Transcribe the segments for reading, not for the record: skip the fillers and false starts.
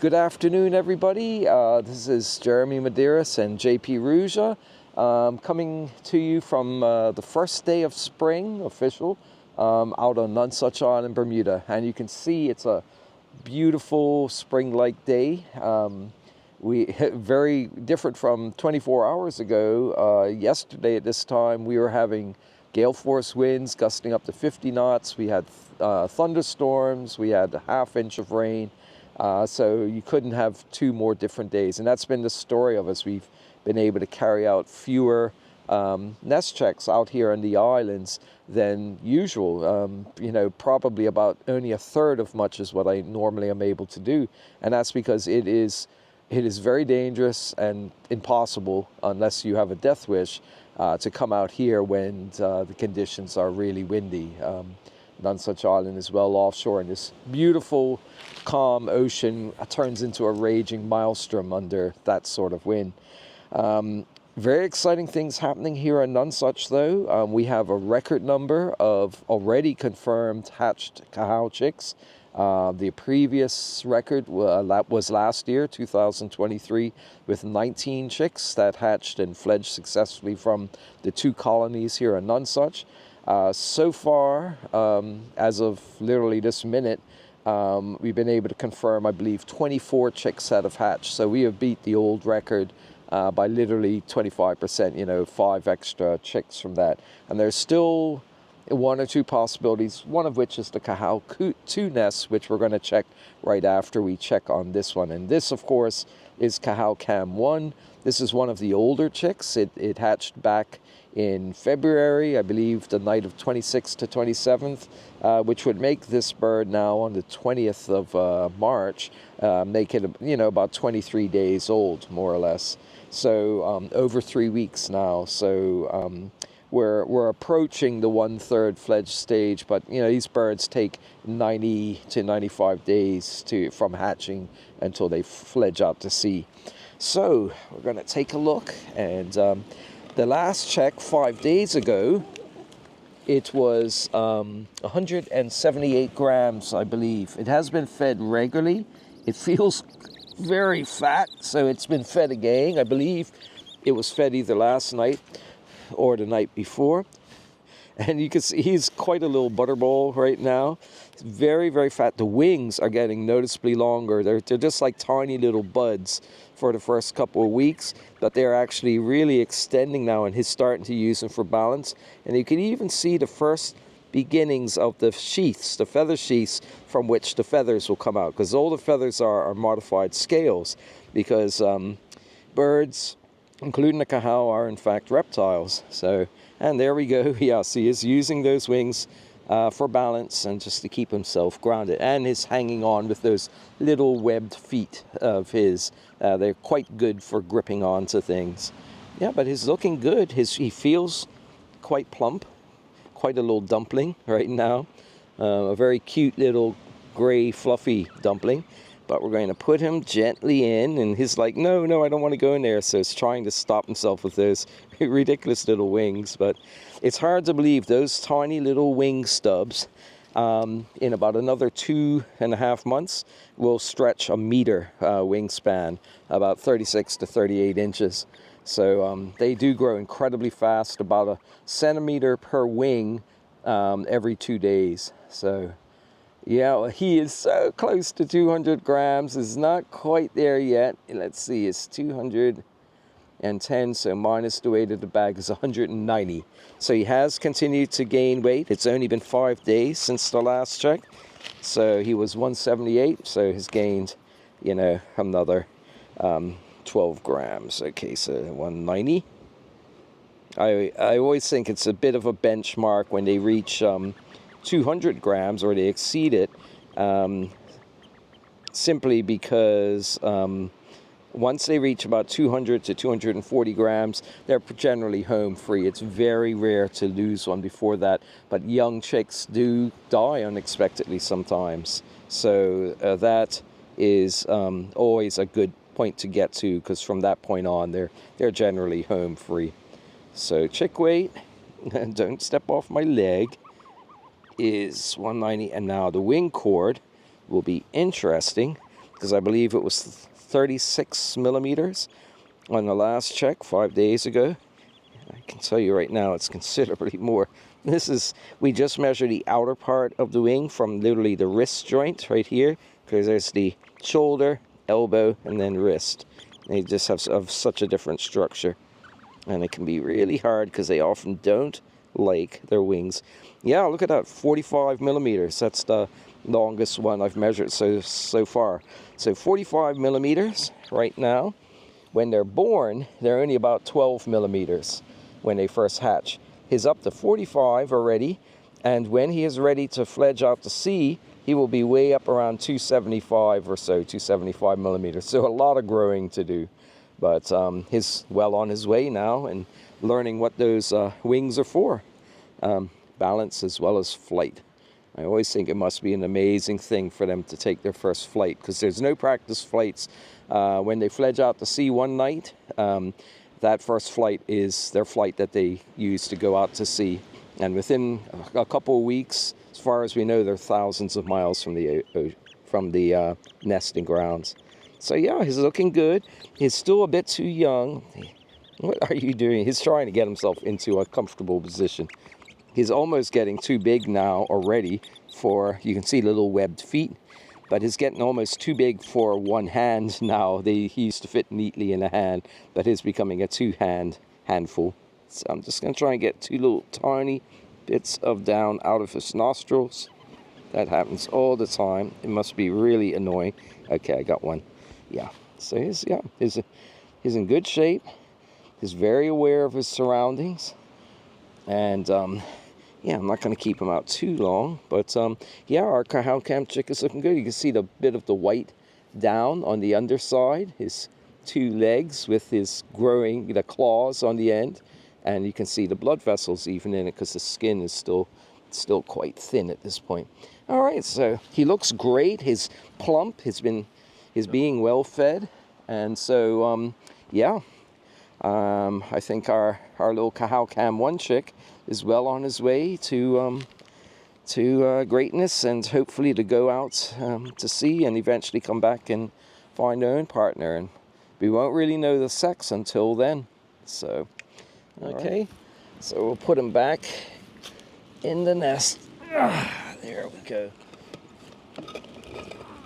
Good afternoon, everybody. This is Jeremy Medeiros and JP Ruja coming to you from the first day of spring, official, out on Nonsuch Island, Bermuda. And you can see it's a beautiful spring-like day. Very different from 24 hours ago. Yesterday at this time, we were having gale force winds gusting up to 50 knots. We had thunderstorms. We had a ½ inch of rain. So you couldn't have two more different days. And that's been the story of us. We've been able to carry out fewer nest checks out here on the islands than usual. Probably about only a third of much as what I normally am able to do. And that's because it is very dangerous and impossible, unless you have a death wish, to come out here when the conditions are really windy. Nonsuch Island is well offshore, and this beautiful, calm ocean turns into a raging maelstrom under that sort of wind. Very exciting things happening here in Nonsuch, though. We have a record number of already confirmed hatched Cahow chicks. The previous record was last year, 2023, with 19 chicks that hatched and fledged successfully from the 2 colonies here in Nonsuch. So far, as of literally this minute, we've been able to confirm, I believe, 24 chicks that have hatched. So we have beat the old record by literally 25%, 5 extra chicks from that. And there's still 1 or 2 possibilities, one of which is the CahowCam nest, which we're going to check right after we check on this one. And this, of course, is CahowCam1. This is one of the older chicks. It hatched back in February, I believe the night of 26th to 27th, which would make this bird now on the 20th of March, make it, about 23 days old, more or less. So over 3 weeks now. So we're approaching the 1/3 fledged stage, but these birds take 90 to 95 days from hatching until they fledge out to sea. So we're going to take a look, and the last check 5 days ago, it was 178 grams, I believe. It has been fed regularly. It feels very fat, so it's been fed again. I believe it was fed either last night or the night before. And you can see he's quite a little butterball right now. It's very, very fat. The wings are getting noticeably longer. They're just like tiny little buds for the first couple of weeks, but they're actually really extending now, and he's starting to use them for balance. And you can even see the first beginnings of the sheaths, the feather sheaths, from which the feathers will come out, because all the feathers are modified scales, because birds, including the Cahow, are in fact reptiles. So, and there we go. Yes, he is using those wings for balance and just to keep himself grounded, and is hanging on with those little webbed feet of his. They're quite good for gripping onto things. Yeah, but he's looking good. He feels quite plump, quite a little dumpling right now. A very cute little gray fluffy dumpling. But we're going to put him gently in, and he's like, no, I don't want to go in there. So he's trying to stop himself with those ridiculous little wings. But it's hard to believe those tiny little wing stubs, in about another 2.5 months, will stretch a meter wingspan, about 36 to 38 inches. So they do grow incredibly fast, about 1 centimeter per wing every 2 days. So yeah, he is so close to 200 grams. Is not quite there yet. Let's see, it's 210, so minus the weight of the bag is 190. So he has continued to gain weight. It's only been 5 days since the last check. So he was 178, so he's gained, another 12 grams. Okay, so 190. I always think it's a bit of a benchmark when they reach 200 grams or they exceed it, simply because once they reach about 200 to 240 grams, they're generally home free. It's very rare to lose one before that, but young chicks do die unexpectedly sometimes. So that is always a good point to get to, because from that point on, they're generally home free. So chick weight, don't step off my leg, is 190, and now the wing cord will be interesting. because I believe it was 36 millimeters on the last check 5 days ago. I can tell you right now it's considerably more. We just measured the outer part of the wing from literally the wrist joint right here, because there's the shoulder, elbow, and then wrist. They just have such a different structure, and it can be really hard because they often don't like their wings. Yeah, look at that, 45 millimeters. That's the longest one I've measured so far. So 45 millimeters right now. When they're born, they're only about 12 millimeters when they first hatch. He's up to 45 already, and when he is ready to fledge out to sea, he will be way up around 275 or so, 275 millimeters. So a lot of growing to do, but he's well on his way now and learning what those wings are for. Balance as well as flight. I always think it must be an amazing thing for them to take their first flight, because there's no practice flights. When they fledge out to sea one night, that first flight is their flight that they use to go out to sea. And within a couple of weeks, as far as we know, they're thousands of miles from the nesting grounds. So yeah, he's looking good. He's still a bit too young. What are you doing? He's trying to get himself into a comfortable position. He's almost getting too big now already for, you can see the little webbed feet, but he's getting almost too big for one hand now. He used to fit neatly in a hand, but he's becoming a handful. So I'm just going to try and get two little tiny bits of down out of his nostrils. That happens all the time. It must be really annoying. Okay, I got one. Yeah, so he's in good shape. He's very aware of his surroundings. And yeah, I'm not going to keep him out too long, but yeah, our CahowCam chick is looking good. You can see the bit of the white down on the underside, his two legs with his growing, the claws on the end, and you can see the blood vessels even in it, because the skin is still quite thin at this point. All right, so he looks great. He's plump. He's being well fed, and so yeah. I think our little CahowCam1 chick is well on his way to greatness, and hopefully to go out to sea and eventually come back and find their own partner. And we won't really know the sex until then. So, okay, so we'll put him back in the nest. There we go.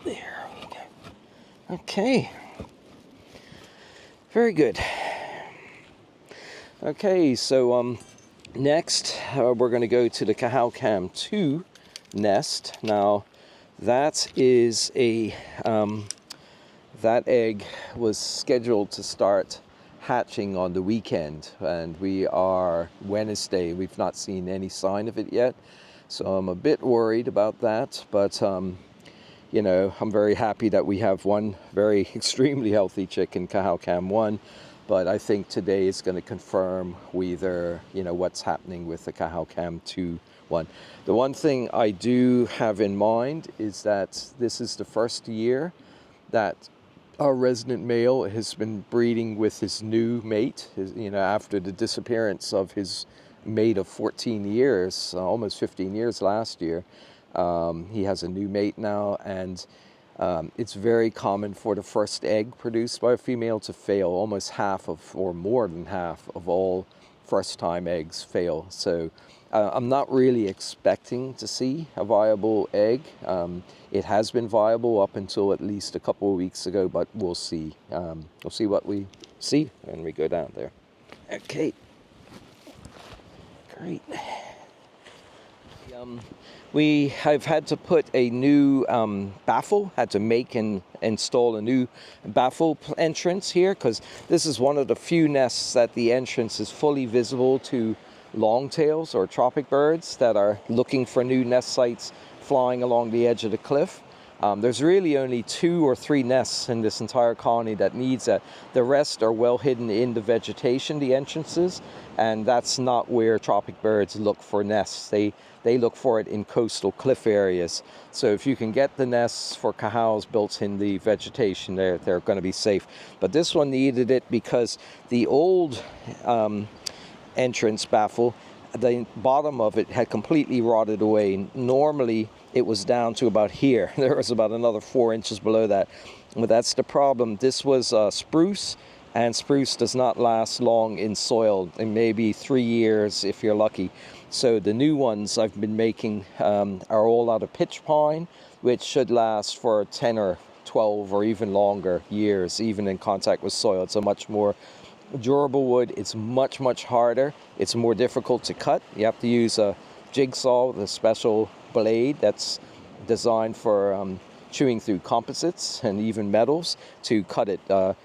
There we go. Okay. Very good. Okay, so next we're going to go to the CahowCam2 nest. Now, that is that egg was scheduled to start hatching on the weekend, and we are Wednesday. We've not seen any sign of it yet, so I'm a bit worried about that. But you know, I'm very happy that we have one very extremely healthy chick in CahowCam1. But I think today is going to confirm whether, you know, what's happening with the CahowCam2 one. The one thing I do have in mind is that this is the first year that our resident male has been breeding with his new mate, you know, after the disappearance of his mate of 14 years, almost 15 years last year. He has a new mate now, and it's very common for the first egg produced by a female to fail. Almost half of, or more than half of all first-time eggs fail. So I'm not really expecting to see a viable egg. It has been viable up until at least a couple of weeks ago, but we'll see. We'll see what we see when we go down there. Okay. Great. We have had to put a new baffle, had to make and install a new baffle entrance here, because this is one of the few nests that the entrance is fully visible to longtails or tropic birds that are looking for new nest sites flying along the edge of the cliff. There's really only 2 or 3 nests in this entire colony that needs that. The rest are well hidden in the vegetation, the entrances, and that's not where tropic birds look for nests. They look for it in coastal cliff areas. So if you can get the nests for cahows built in the vegetation, they're going to be safe. But this one needed it because the old entrance baffle, the bottom of it had completely rotted away. Normally it was down to about here. There was about another 4 inches below that. Well, that's the problem. This was spruce, and spruce does not last long in soil, and maybe 3 years if you're lucky. So the new ones I've been making are all out of pitch pine, which should last for 10 or 12 or even longer years, even in contact with soil. It's a much more durable wood. It's much, much harder. It's more difficult to cut. You have to use a jigsaw with a special blade that's designed for chewing through composites and even metals to cut it.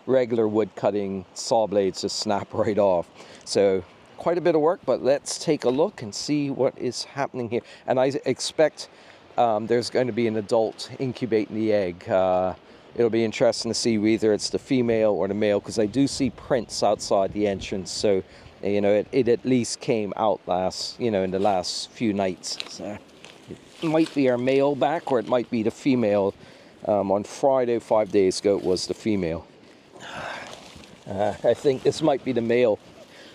Regular wood cutting saw blades just snap right off. So quite a bit of work, but let's take a look and see what is happening here. And I expect there's going to be an adult incubating the egg. It'll be interesting to see whether it's the female or the male, because I do see prints outside the entrance. So, you know, it at least came out in the last few nights. So it might be our male back, or it might be the female. On Friday, 5 days ago, it was the female. I think this might be the male,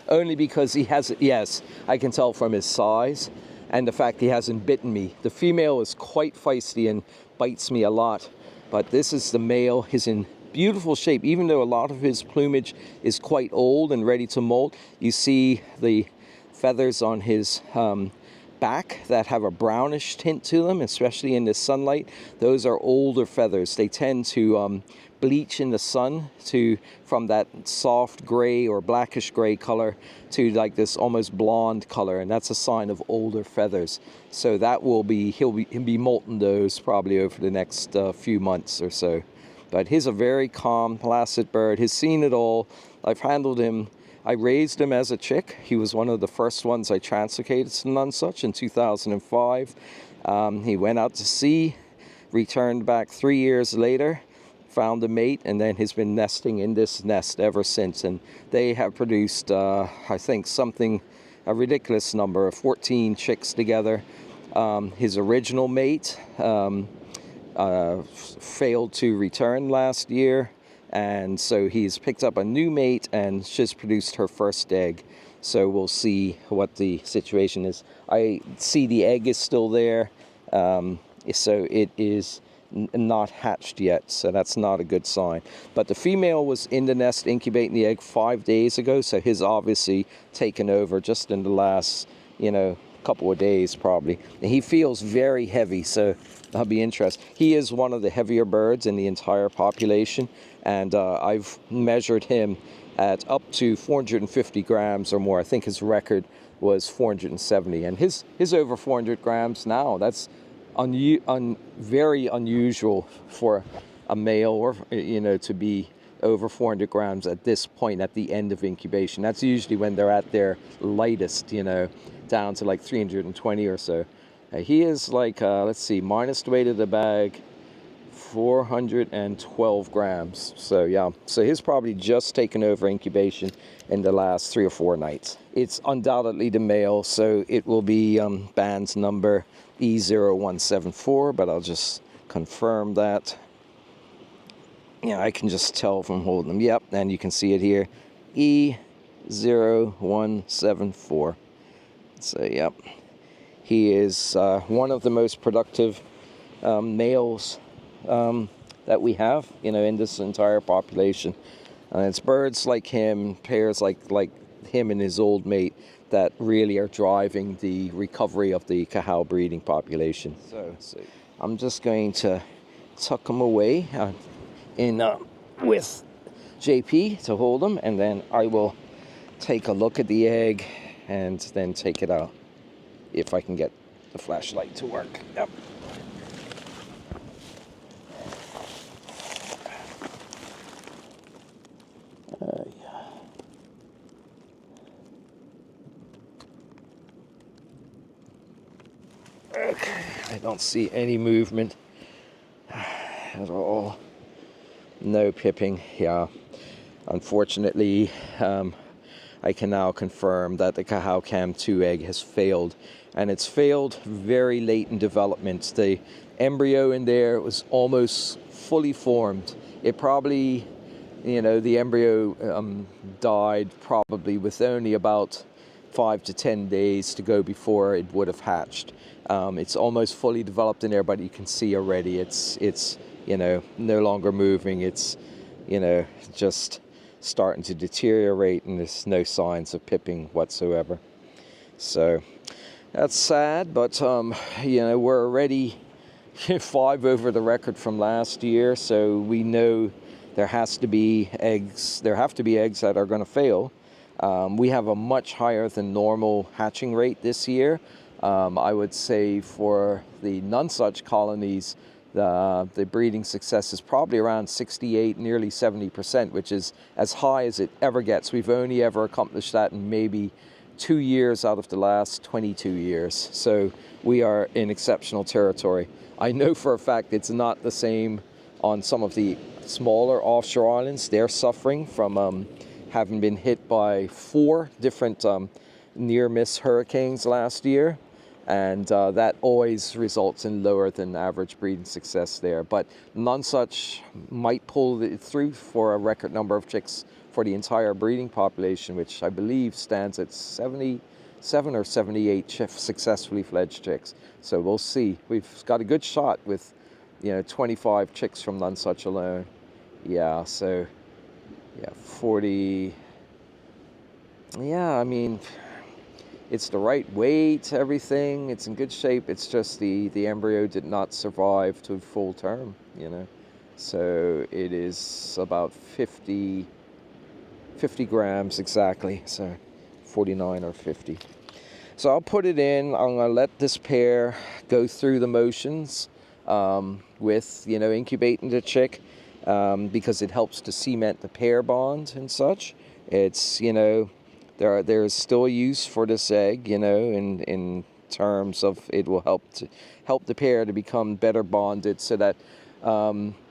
only because he hasn't, yes, I can tell from his size and the fact he hasn't bitten me. The female is quite feisty and bites me a lot, but this is the male. He's in beautiful shape, even though a lot of his plumage is quite old and ready to molt. You see the feathers on his back that have a brownish tint to them, especially in the sunlight. Those are older feathers. They tend to bleach in the sun from that soft gray or blackish gray color to like this almost blonde color, and that's a sign of older feathers. So that he'll be molting those probably over the next few months or so. But he's a very calm, placid bird. He's seen it all. I've handled him. I raised him as a chick. He was one of the first ones I translocated to Nonsuch in 2005. He went out to sea, returned back 3 years later, found a mate, and then has been nesting in this nest ever since. And they have produced, I think, a ridiculous number of 14 chicks together. His original mate failed to return last year. And so he's picked up a new mate, and she's produced her first egg. So we'll see what the situation is. I see the egg is still there. So it is not hatched yet. So that's not a good sign. But the female was in the nest incubating the egg 5 days ago. So he's obviously taken over just in the last, couple of days probably. And he feels very heavy. So that'll be interesting. He is one of the heavier birds in the entire population. And I've measured him at up to 450 grams or more. I think his record was 470. And his over 400 grams now. That's very unusual for a male, or to be over 400 grams at this point at the end of incubation. That's usually when they're at their lightest, down to like 320 or so. He is like, let's see, minus the weight of the bag, 412 grams. So yeah, so he's probably just taken over incubation in the last 3 or 4 nights. It's undoubtedly the male, so it will be band number E0174, but I'll just confirm that. Yeah, I can just tell from holding them. Yep, and you can see it here, E0174. So yep, he is one of the most productive males that we have, in this entire population. And it's birds like him, pairs like him and his old mate, that really are driving the recovery of the Cahow breeding population. So I'm just going to tuck him away with JP to hold him, and then I will take a look at the egg and then take it out if I can get the flashlight to work. Yep. Okay, I don't see any movement at all. No pipping. Yeah, unfortunately, I can now confirm that the CahowCam2 egg has failed, and it's failed very late in development. The embryo in there was almost fully formed. It probably, the embryo died probably with only about 5 to 10 days to go before it would have hatched. It's almost fully developed in there, but you can see already it's no longer moving. It's, just starting to deteriorate, and there's no signs of pipping whatsoever. So that's sad, but we're already 5 over the record from last year, so we know there have to be eggs that are going to fail. We have a much higher than normal hatching rate this year. I would say for the nonsuch colonies, the breeding success is probably around 68, nearly 70%, which is as high as it ever gets. We've only ever accomplished that in maybe 2 years out of the last 22 years. So we are in exceptional territory. I know for a fact it's not the same on some of the smaller offshore islands. They're suffering from having been hit by 4 different near-miss hurricanes last year. And that always results in lower than average breeding success there. But nonsuch might pull it through for a record number of chicks for the entire breeding population, which I believe stands at 77 or 78 successfully fledged chicks. So we'll see. We've got a good shot with 25 chicks from nonsuch alone. Yeah, so 40. Yeah, I mean, it's the right weight, everything. It's in good shape. It's just the embryo did not survive to full term, So it is about 50 grams exactly. So 49 or 50. So I'll put it in. I'm going to let this pair go through the motions with, incubating the chick because it helps to cement the pair bond and such. It's, there's still a use for this egg, in terms of it will help the pair to become better bonded, so that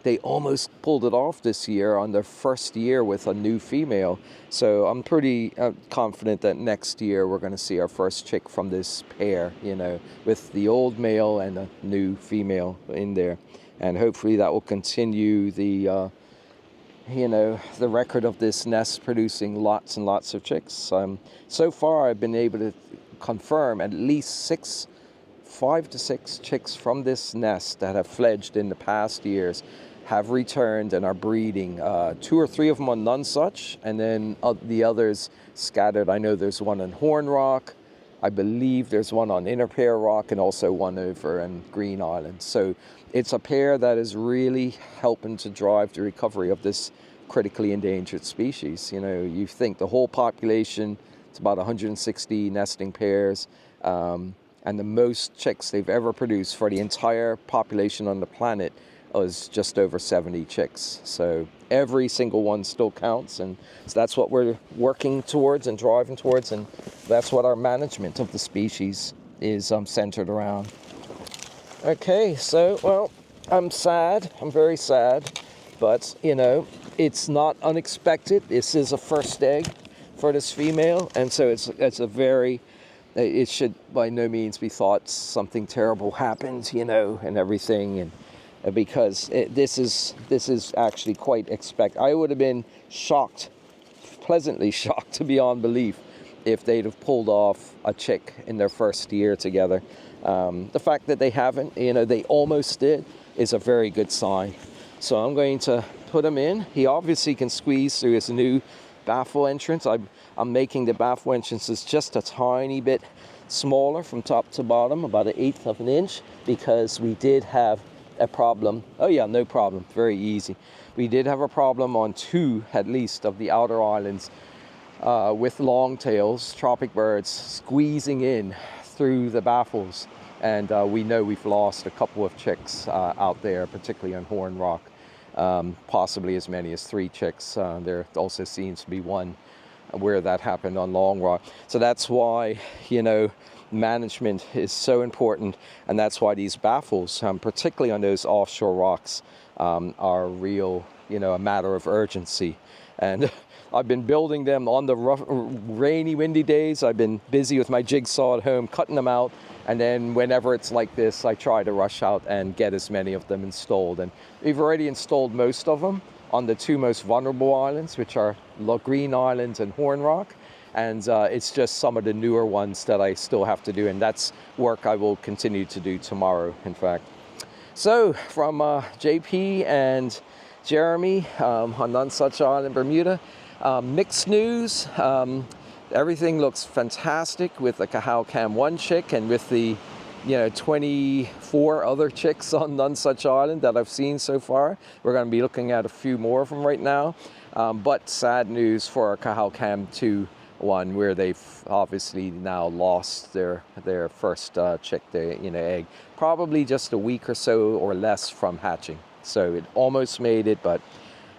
they almost pulled it off this year on their first year with a new female. So I'm pretty confident that next year we're going to see our first chick from this pair, with the old male and a new female in there. And hopefully that will continue the record of this nest producing lots and lots of chicks. So far I've been able to confirm at least 5 to 6 chicks from this nest that have fledged in the past years have returned and are breeding. 2 or 3 of them on nonsuch, and then the others scattered. I know there's one on Horn Rock. I believe there's one on Inner Pair Rock, and also one over in Green Island. So it's a pair that is really helping to drive the recovery of this critically endangered species. You think the whole population, it's about 160 nesting pairs, and the most chicks they've ever produced for the entire population on the planet was just over 70 chicks. So every single one still counts, and so that's what we're working towards and driving towards, and that's what our management of the species is centered around. Okay, so, well, I'm sad. I'm very sad, but, it's not unexpected. This is a first egg for this female, and so it should by no means be thought something terrible happened, and everything, and because this is actually quite expected. I would have been shocked, pleasantly shocked to beyond belief, if they'd have pulled off a chick in their first year together. The fact that they haven't, they almost did, is a very good sign. So I'm going to put him in. He obviously can squeeze through his new baffle entrance. I'm making the baffle entrances just a tiny bit smaller from top to bottom, about 1/8 of an inch, because we did have a problem. Oh yeah, no problem, very easy. We did have a problem on 2, at least, of the outer islands with longtails, tropic birds, squeezing in through the baffles. And we know we've lost a couple of chicks out there, particularly on Horn Rock. Possibly as many as 3 chicks. There also seems to be one where that happened on Long Rock. So that's why, management is so important, and that's why these baffles, particularly on those offshore rocks, are real, a matter of urgency. And I've been building them on the rough, rainy, windy days. I've been busy with my jigsaw at home, cutting them out. And then whenever it's like this, I try to rush out and get as many of them installed. And we've already installed most of them on the 2 most vulnerable islands, which are Green Island and Horn Rock. And it's just some of the newer ones that I still have to do. And that's work I will continue to do tomorrow, in fact. So from JP and Jeremy on None Such Island, Bermuda, mixed news. Everything looks fantastic with the CahowCam1 chick and with the 24 other chicks on None Such Island that I've seen so far. We're going to be looking at a few more of them right now. But sad news for our CahowCam2 one, where they've obviously now lost their first chick, egg, probably just a week or so or less from hatching. So it almost made it, but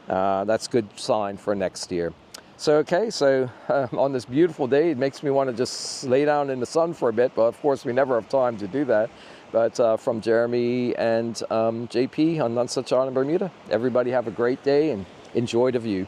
that's a good sign for next year. So okay, so on this beautiful day, it makes me want to just lay down in the sun for a bit, but of course we never have time to do that. But from Jeremy and JP on None Such Island, Bermuda, everybody have a great day and enjoy the view.